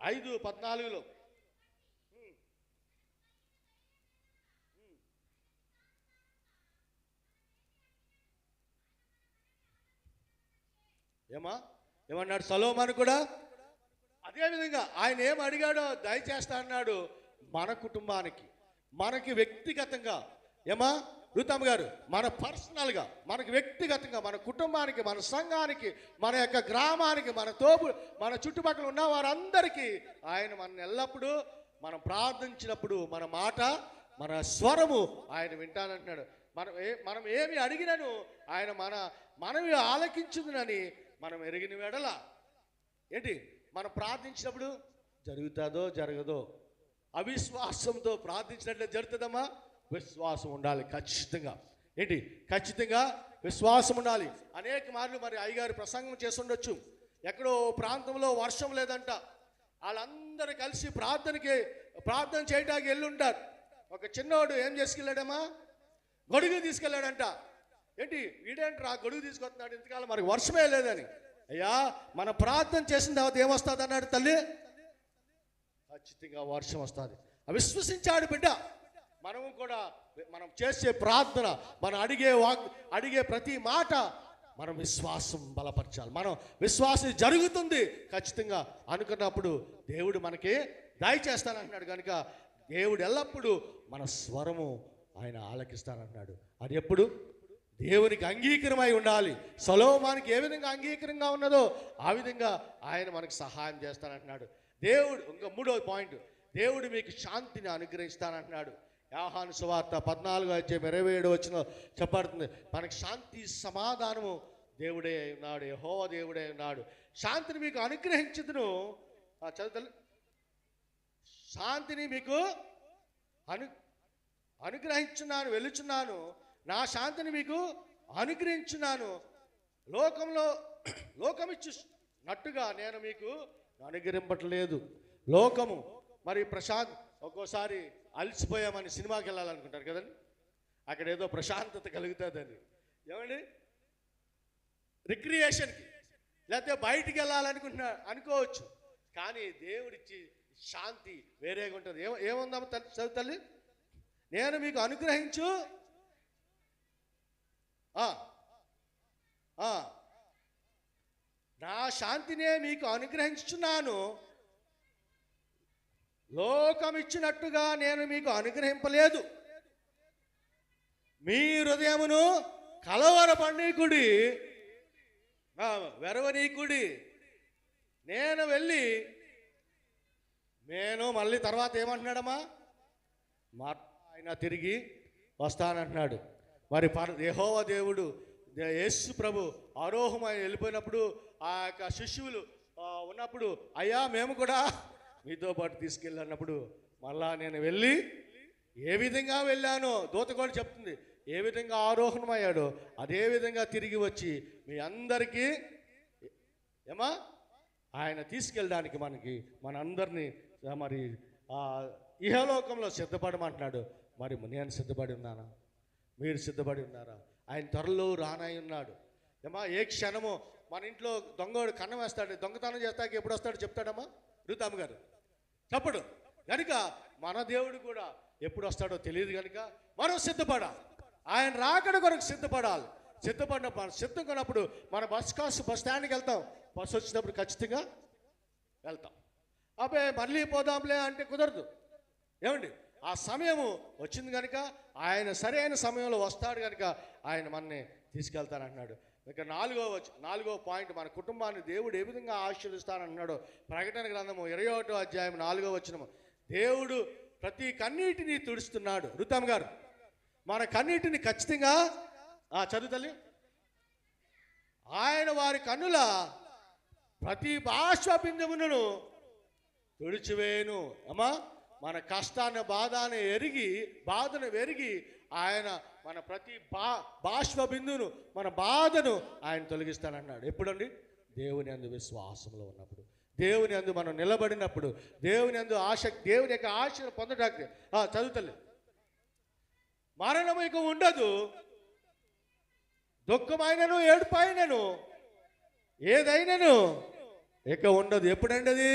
5:14లో ఏమన్నాడు సొలొమోను కూడా అదేవిధంగా ఆయన ఏం అడిగాడో దయచేస్తా అన్నాడు. మన కుటుంబానికి, మనకి వ్యక్తిగతంగా, రుతమ్మ గారు, మన పర్సనల్గా, మనకి వ్యక్తిగతంగా, మన కుటుంబానికి, మన సంఘానికి, మన యొక్క గ్రామానికి, మన చుట్టుపక్కల ఉన్న వారందరికీ ఆయన మన ఎల్లప్పుడూ మనం ప్రార్థించినప్పుడు మన మాట, మన స్వరము ఆయన వింటానంటున్నాడు. మనం ఏమి అడిగినను ఆయన మనవి ఆలకించుదునని మనం ఎరిగిన వేడల ఏంటి, మనం ప్రార్థించినప్పుడు జరుగుతుందో జరగదో, అవిశ్వాసంతో ప్రార్థించినట్లే జరుగుతుందమ్మా. విశ్వాసం ఉండాలి ఖచ్చితంగా. ఖచ్చితంగా విశ్వాసం ఉండాలి. అనేక మార్లు మరి అయ్యగారు ప్రసంగం చేస్తుండొచ్చు. ఎక్కడో ప్రాంతంలో వర్షం లేదంట, వాళ్ళందరూ కలిసి ప్రార్థన చేయడానికి వెళ్ళి ఉంటారు. ఒక చిన్నోడు ఏం చేసుకెళ్ళాడమ్మా? గొడుగు తీసుకెళ్ళాడంట. వీడేంట్రా గొడుగు తీసుకొస్తున్నాడు, ఇంతకాలం మనకు వర్షమే లేదని. అయ్యా, మన ప్రార్థన చేసిన తర్వాత ఏమొస్తుంది అన్నాడు తల్లి. ఖచ్చితంగా వర్షం వస్తుంది. విశ్వసించాడు బిడ్డ. మనము కూడా మనం చేసే ప్రార్థన, మనం అడిగే ప్రతి మాట మనం విశ్వాసం బలపరచాలి. మనం విశ్వాసం జరుగుతుంది ఖచ్చితంగా అనుకున్నప్పుడు దేవుడు మనకి దయచేస్తానంటున్నాడు కనుక దేవుడు ఎల్లప్పుడూ మన స్వరము ఆయన ఆలకిస్తానంటున్నాడు. అది ఎప్పుడు దేవునికి అంగీకారమై ఉండాలి. సొలొమోనుకి ఏ విధంగా అంగీకారంగా ఉన్నదో ఆ విధంగా ఆయన మనకు సహాయం చేస్తానంటున్నాడు. దేవుడు ఇంకా మూడో పాయింట్, దేవుడు మీకు శాంతిని అనుగ్రహిస్తానంటున్నాడు. యోహాను సువార్త 14:27 చెప్పబడుతుంది. మనకు శాంతి సమాధానము దేవుడే ఉన్నాడు, యెహోవా దేవుడే ఉన్నాడు. శాంతిని మీకు అనుగ్రహించుదును. చదువుతలే, శాంతిని మీకు అనుగ్రహించున్నాను, వెళ్ళుచున్నాను, నా శాంతిని మీకు అనుగ్రహించున్నాను. లోకమిచ్చునట్టుగా నేను మీకు అనుగ్రహింపట్లేదు. లోకము మరి ఒక్కోసారి అలసిపోయామని సినిమాకి వెళ్ళాలనుకుంటారు కదండి, అక్కడ ఏదో ప్రశాంతత కలుగుతుందని, రిక్రియేషన్కి లేకపోతే బయటికి అనుకోవచ్చు. కానీ దేవుడిచ్చి శాంతి వేరేగా ఉంటుంది. ఏముందామో తల్లి, నేను మీకు అనుగ్రహించు నా శాంతినే మీకు అనుగ్రహించుచున్నాను, లోకం ఇచ్చినట్టుగా నేను మీకు అనుగ్రహింపలేదు. మీ హృదయమును కలవరపడనీకుడి, వెరవనీకుడి. నేను వెళ్ళి మళ్ళీ తర్వాత ఏమంటున్నాడమ్మా, ఆయన తిరిగి వస్తానంటున్నాడు. మరి యెహోవా దేవుడు యేసు ప్రభు ఆరోహమై వెళ్ళిపోయినప్పుడు ఆ యొక్క శిష్యులు ఉన్నప్పుడు, అయ్యా మేము కూడా మీతో పాటు తీసుకెళ్ళినప్పుడు మళ్ళా నేను వెళ్ళి ఏ విధంగా వెళ్ళానో దూత కూడా చెప్తుంది, ఏ విధంగా ఆరోహణమయ్యాడో అదే విధంగా తిరిగి వచ్చి మీ అందరికీ ఏమా ఆయన తీసుకెళ్ళడానికి మనందరినీ మరి ఇహలోకంలో సిద్ధపడమంటున్నాడు. మరి నేను సిద్ధపడి ఉన్నానా? మీరు సిద్ధపడి ఉన్నారా? ఆయన త్వరలో రానై ఉన్నాడు. ఏమా ఏ క్షణము మన ఇంట్లో దొంగోడు కన్నం వేస్తాడు, దొంగతనం చేస్తాక ఎప్పుడు వస్తాడు చెప్తాడమ్మా రుతమ్మ గారు చెప్పడు. కనుక మన దేవుడు కూడా ఎప్పుడు వస్తాడో తెలియదు. కనుక మనం సిద్ధపడాలి, ఆయన రాకడ కొరకు సిద్ధపడాలి. సిద్ధపడినప్పుడు మన బస్ స్టాండ్కి వెళ్తాం, బస్సు వచ్చినప్పుడు ఖచ్చితంగా వెళ్తాం. అబ్బాయి మళ్ళీ పోదాంలే అంటే కుదరదు. ఏమండి, ఆ సమయము వచ్చింది కనుక ఆయన సరైన సమయంలో వస్తాడు కనుక ఆయన మనని తీసుకెళ్తానంటున్నాడు. ఇక నాలుగో పాయింట్, మన కుటుంబాన్ని దేవుడు ఏ విధంగా ఆశీర్వదిస్తానంటున్నాడో ప్రకటన గ్రంథము 21వ అధ్యాయం 4వ వచనము. దేవుడు ప్రతి కన్నీటిని తుడుస్తున్నాడు. రుతమ్ గారు మన కన్నీటిని ఖచ్చితంగా చదువు తల్లి. ఆయన వారి కన్నుల ప్రతి బాష్పబిందువును తుడిచివేను. అమ్మా మన కష్టాన్ని బాధను ఎరిగి ఆయన మన ప్రతి బాష్పబిందును మన బాధను ఆయన తొలగిస్తానన్నాడు. ఎప్పుడండి? దేవుని యందు విశ్వాసంలో ఉన్నప్పుడు, దేవుని యందు మనం నిలబడినప్పుడు, దేవుని యందు దేవుని యొక్క ఆశను పొందడానికి చదువుతలే. మరణం ఇక ఉండదు, దుఃఖమైనను ఏడుపైనను ఏదైనాను ఇక ఉండదు. ఎప్పుడండి అది?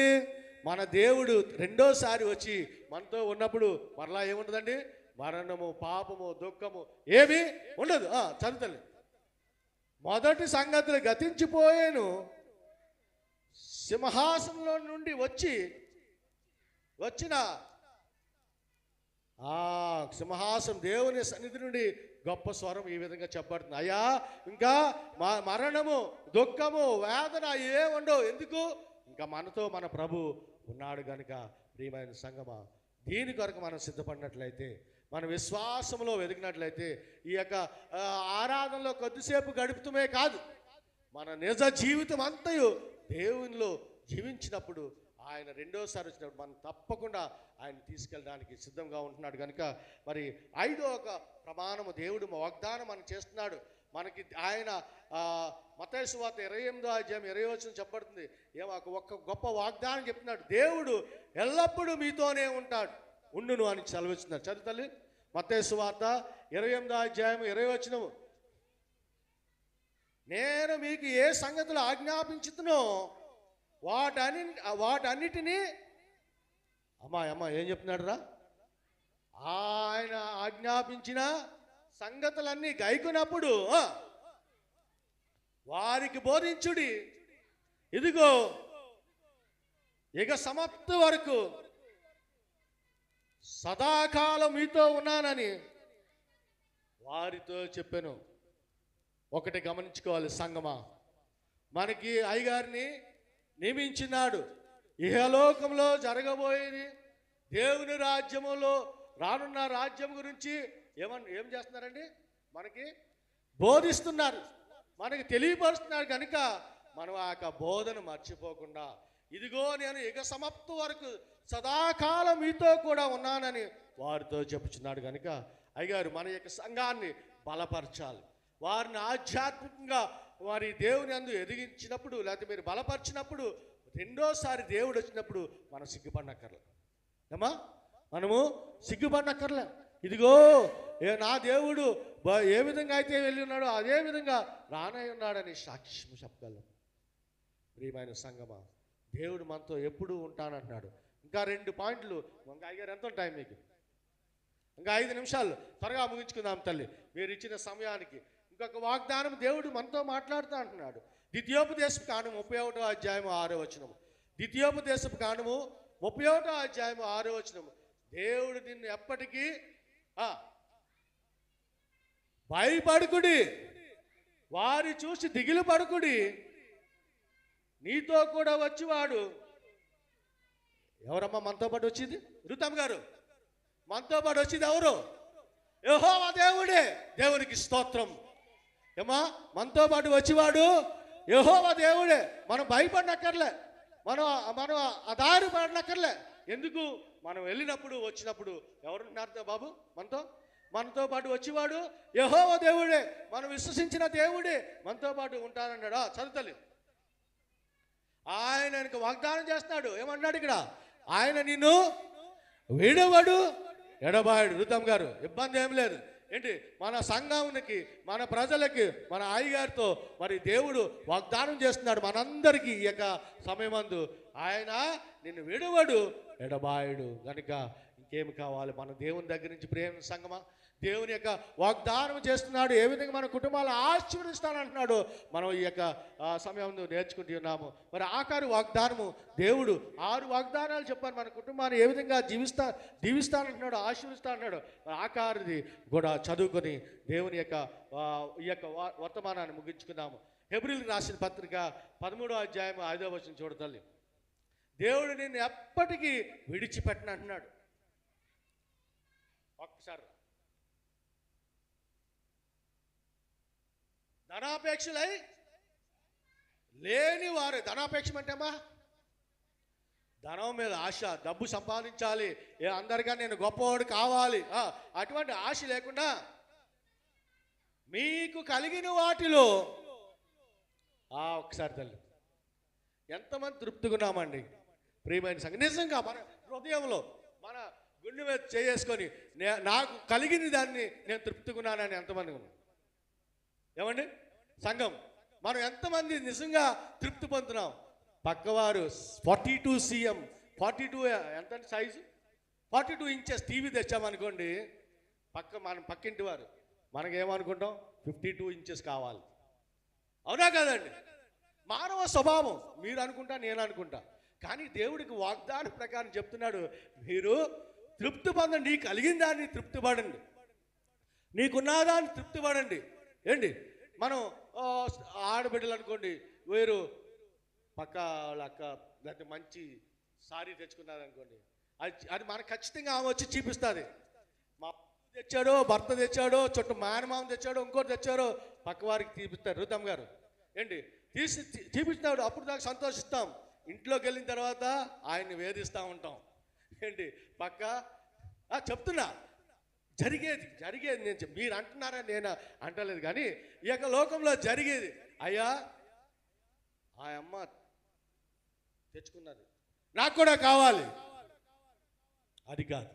మన దేవుడు రెండోసారి వచ్చి మనతో ఉన్నప్పుడు మరలా ఏముండదండి? మరణము, పాపము, దుఃఖము ఏమీ ఉండదు. చదువుతలే. మొదటి సంగతులు గతించిపోయాను, సింహాసనంలో నుండి వచ్చిన సింహాసనం దేవుని సన్నిధి నుండి గొప్ప స్వరం ఈ విధంగా చెప్పబడుతుంది, అయ్యా ఇంకా మరణము, దుఃఖము, వేదన ఏ ఉండవు. ఎందుకు? ఇంకా మనతో మన ప్రభు ఉన్నాడు కనుక. ప్రియమైన సంగమా, దీని కొరకు మనం సిద్ధపడినట్లయితే, మన విశ్వాసంలో వెతికినట్లయితే, ఈ యొక్క ఆరాధనలో కొద్దిసేపు గడుపుతమే కాదు, మన నిజ జీవితం అంతయు దేవునిలో జీవించినప్పుడు ఆయన రెండోసారి వచ్చినప్పుడు మనం తప్పకుండా ఆయన తీసుకెళ్ళడానికి సిద్ధంగా ఉంటున్నాడు కనుక. మరి 5వ ప్రమాణము, దేవుడు వాగ్దానం మనం చేస్తున్నాడు మనకి. ఆయన మత్తయి సువార్త 28వ అధ్యాయం 20వ వచనం చెప్పబడుతుంది. ఒక గొప్ప వాగ్దానం చెప్తున్నాడు, దేవుడు ఎల్లప్పుడూ మీతోనే ఉండును అని సెలవిస్తున్నారు. చదువు తల్లి. మత్తయి సువార్త 28వ అధ్యాయం 20వ వచనము. నేను మీకు ఏ సంగతులు ఆజ్ఞాపించుతునో వాటన్నిటినీ అమ్మా ఏం చెప్తున్నాడు రా? ఆయన ఆజ్ఞాపించిన సంగతులన్నీ గైకొన్నప్పుడు వారికి బోధించుడి. ఇదిగో ఇక సమాప్తి వరకు సదాకాలం మీతో ఉన్నానని వారితో చెప్పాను. ఒకటి గమనించుకోవాలి సంగమా, మనకి అయ్యగారిని నియమించినాడు. ఇహలోకంలో జరగబోయేది, దేవుని రాజ్యములో రానున్న రాజ్యం గురించి ఏం చేస్తున్నారండి? మనకి బోధిస్తున్నారు, మనకి తెలియపరుస్తున్నారు కనుక మనం ఆ యొక్క బోధన మర్చిపోకుండా, ఇదిగో నేను యుగ సమాప్తి వరకు సదాకాలం మీతో కూడా ఉన్నానని వారితో చెప్పుచున్నాడు కనుక అయ్యగారు మన యొక్క సంఘాన్ని బలపరచాలి. వారిని ఆధ్యాత్మికంగా వారి దేవుని అందు ఎదిగించినప్పుడు, లేకపోతే మీరు బలపరిచినప్పుడు, రెండోసారి దేవుడు వచ్చినప్పుడు మనం సిగ్గుపడనక్కర్లే. ఏమా మనము సిగ్గుపడనక్కర్లే. ఇదిగో నా దేవుడు ఏ విధంగా అయితే వెళ్ళి ఉన్నాడో అదే విధంగా రానై ఉన్నాడని సాక్ష్యం చెప్పగలం. ప్రియమైన సంగమా, దేవుడు మనతో ఎప్పుడు ఉంటానంటున్నాడు. ఇంకా 2 పాయింట్లు. ఇంకా అయ్యారు ఎంత టైం మీకు? ఇంకా 5 నిమిషాలు త్వరగా ముగించుకుందాం తల్లి, మీరు ఇచ్చిన సమయానికి. ఇంకొక వాగ్దానం దేవుడు మనతో మాట్లాడుతూ అంటున్నాడు. ద్వితీయోపదేశపు కాండము 31వ అధ్యాయం 6వ వచనము. ద్వితీయోపదేశపు కాండము 31వ అధ్యాయం 6వ వచనము. దేవుడు నిన్ను ఎప్పటికీ భయపడుకుడి, వారి చూసి దిగులు పడుకుడి, నీతో కూడా వచ్చివాడు. ఎవరమ్మా మనతో పాటు వచ్చింది? రుతమ్ గారు, మనతో పాటు వచ్చింది ఎవరు? యెహోవా దేవుడే. దేవునికి స్తోత్రం. ఏమా, మనతో పాటు వచ్చివాడు యెహోవా దేవుడే. మనం భయపడనక్కర్లే, మనం మనం అదారి పడనక్కర్లే. ఎందుకు? మనం వెళ్ళినప్పుడు వచ్చినప్పుడు ఎవరున్నారు బాబు మనతో పాటు వచ్చేవాడు యెహోవా దేవుడే. మనం విశ్వసించిన దేవుడే మనతో పాటు ఉంటానన్నాడా? చదువుతలే, ఆయన ఆయనకు వాగ్దానం చేస్తున్నాడు. ఏమన్నాడు ఇక్కడ? ఆయన నిన్ను విడవడు, ఎడబాయడు. రుతమ్ గారు, ఇబ్బంది ఏం లేదు. ఏంటి? మన సంఘానికి, మన ప్రజలకి, మన అయ్యగారితో మరి దేవుడు వాగ్దానం చేస్తున్నాడు మనందరికీ. ఈ యొక్క సమయమందు ఆయన నిన్ను విడవడు, ఎడబాయుడు. కనుక ఇంకేమి కావాలి? మన దేవుని దగ్గర నుంచి ప్రేమ సంగమా, దేవుని యొక్క వాగ్దానం చేస్తున్నాడు. ఏ విధంగా మన కుటుంబాలు ఆశీర్వదిస్తానంటున్నాడు. మనం ఈ యొక్క సమయం నేర్చుకుంటూ ఉన్నాము. మరి ఆఖరి వాగ్దానము, దేవుడు 6 వాగ్దానాలు చెప్పారు. మన కుటుంబాన్ని ఏ విధంగా దీవిస్తానంటున్నాడు, ఆశీర్వదిస్తా అన్నాడు. మరి ఆఖరిది కూడా చదువుకొని దేవుని యొక్క ఈ యొక్క వర్తమానాన్ని ముగించుకున్నాము. హెబ్రీయులకు రాసిన పత్రిక 13వ అధ్యాయం 5వ వచనం చూడతల్లి. దేవుడు నిన్ను ఎప్పటికీ విడిచిపెట్టను అంటున్నాడు. ఒక్కసారి ధనాపేక్షలై లేని వారు. ధనాపేక్ష అంటేమా ధనం మీద ఆశ, డబ్బు సంపాదించాలి, అందరిగా నేను గొప్పవాడు కావాలి, అటువంటి ఆశ లేకుండా మీకు కలిగిన వాటిలో ఒకసారి తల్లి ఎంతమంది తృప్తిగా ఉన్నామండి ప్రియమైన సంగతి. నిజంగా మన హృదయంలో మన గుండె మీద చేసుకొని నాకు కలిగిన దాన్ని నేను తృప్తిగా ఉన్నానని ఎంతమంది ఉన్నాం? ఏమండి సంఘం, మనం ఎంతమంది నిజంగా తృప్తి పొందుతున్నాం? పక్కవారు 42 cm, 42 ఎంత సైజు, 42 inches టీవీ తెచ్చామనుకోండి, మనం పక్కింటి వారు మనకేమనుకుంటాం? 52 inches కావాలి. అవునా కదండి? మానవ స్వభావం. మీరు అనుకుంటా, నేను అనుకుంటా. కానీ దేవుడికి వాగ్దానం ప్రకారం చెప్తున్నాడు, మీరు తృప్తి పొందండి, నీకు కలిగిన దాన్ని తృప్తి పడండి, నీకున్నదాన్ని తృప్తి పడండి. ఏంటి? మనం ఆడబిడ్డలు అనుకోండి, వేరు పక్క వాళ్ళ అక్క లేకపోతే మంచి సారీ తెచ్చుకున్నారు అనుకోండి, అది మనకు ఖచ్చితంగా ఆమె వచ్చి చూపిస్తుంది. మా తెచ్చాడో, భర్త తెచ్చాడో, చుట్టూ మేనమామ తెచ్చాడో, ఇంకోటి తెచ్చారో పక్క వారికి చూపిస్తారు. రుతమ్ గారు ఏంటి చూపిస్తున్నాడు, అప్పుడు దాకా సంతోషిస్తాం. ఇంట్లోకి వెళ్ళిన తర్వాత ఆయన్ని వేధిస్తూ ఉంటాం. ఏంటి? పక్క చెప్తున్నా, జరిగేది నేను మీరు అంటున్నారా, నేను అంటలేదు. కానీ ఈ యొక్క లోకంలో జరిగేది, అయ్యా ఆ అమ్మ తెచ్చుకున్నది, నాకు కూడా కావాలి. అది కాదు.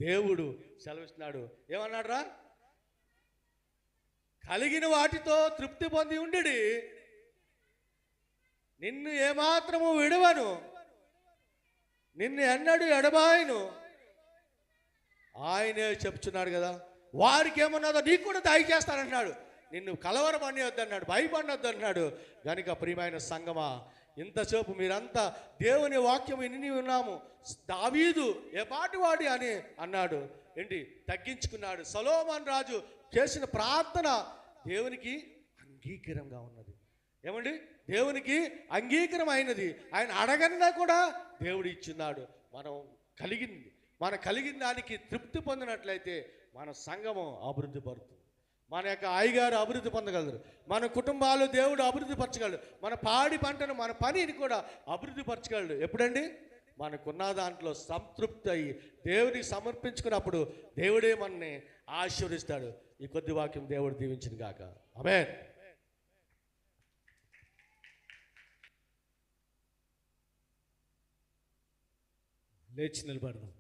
దేవుడు సెలవిస్తున్నాడు. ఏమన్నాడు రా? కలిగిన వాటితో తృప్తి పొంది ఉండి, నిన్ను ఏమాత్రము విడవను, నిన్ను ఎన్నడూ ఎడబాయను. ఆయనే చెప్తున్నాడు కదా. వారికి ఏమన్నదో నీకు కూడా దయచేస్తానంటున్నాడు. నిన్ను కలవరపడి వద్దన్నాడు, భయపడొద్దు అన్నాడు. కనుక ప్రియమైన సంగమా, ఇంతసేపు మీరంతా దేవుని వాక్యం విని ఉన్నాము. దావీదు ఎపాటివాడి అని అన్నాడు. ఏంటి? తగ్గించుకున్నాడు. సొలొమోను రాజు చేసిన ప్రార్థన దేవునికి అంగీకారంగా ఉన్నది. ఏమండి? దేవునికి అంగీకారమైనది. ఆయన అడగన్నా కూడా దేవుడు ఇచ్చున్నాడు. మన కలిగిన దానికి తృప్తి పొందినట్లయితే మన సంఘము అభివృద్ధి పడుతుంది. మన యొక్క అయ్యగారు అభివృద్ధి పొందగలరు. మన కుటుంబాలు దేవుడు అభివృద్ధి పరచగలడు. మన పాడి పంటను, మన పనిని కూడా అభివృద్ధి పరచగలడు. ఎప్పుడండి? మనకున్న దాంట్లో సంతృప్తి అయ్యి దేవుడికి సమర్పించుకున్నప్పుడు దేవుడే మనని ఆశీర్వదిస్తాడు. ఈ కొద్ది వాక్యం దేవుడు దీవించిన గాక. ఆమేన్. లేచి నిలబడదాం.